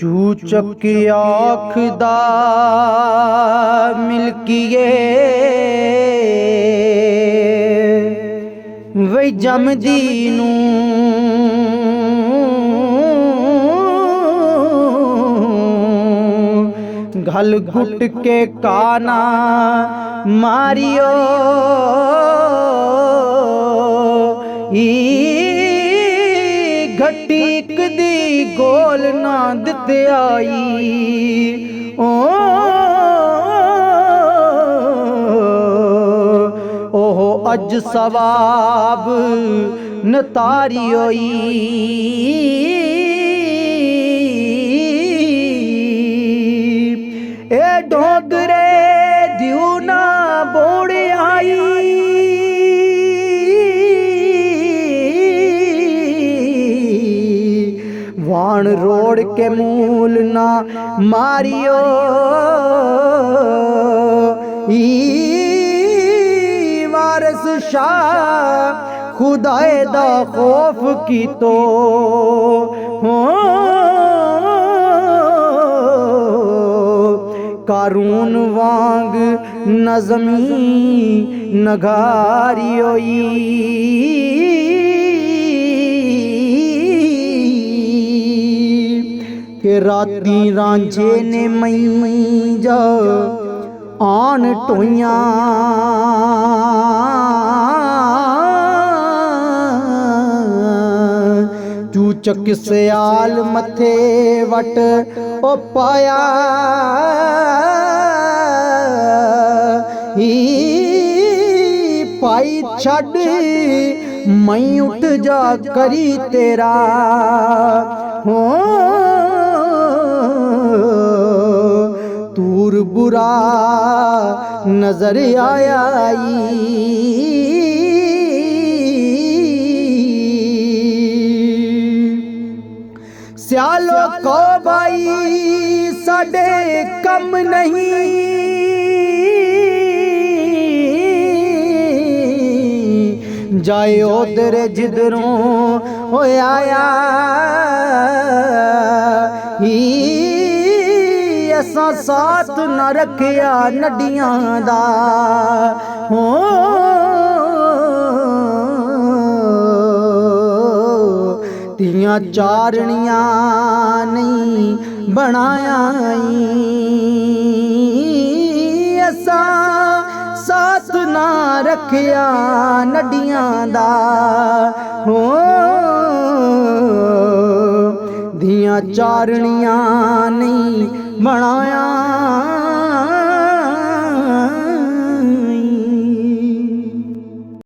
चूचक आखदा मिलकिए वही जमदी नूं गल घुट के काना मारियो घटीक दी गोल ना दिते आई ओहो अज सवाब नतारी होई ए डोगरे दियो ना बोड़े आई वाण रोड़ के मूल ना मारियो वारस शाह खुदाए दा खौफ की तो कारून वांग नज़मी नगारी होई के राती रांझे ने मई जा आन टोइयां चूचक सियाल मथे वट ओ पाया ही पाई छड़ मई उठ जा करी तेरा हो तूर बुरा नजर आया सियालो को भाई साडे कम नहीं जाए उधर जिधरों हो आया असा साथ न रखिया नडियां दा हो तियां चारनियां नहीं बनाया असा साथ ना रखिया नडियां दा हो दियां चारनियां नहीं बना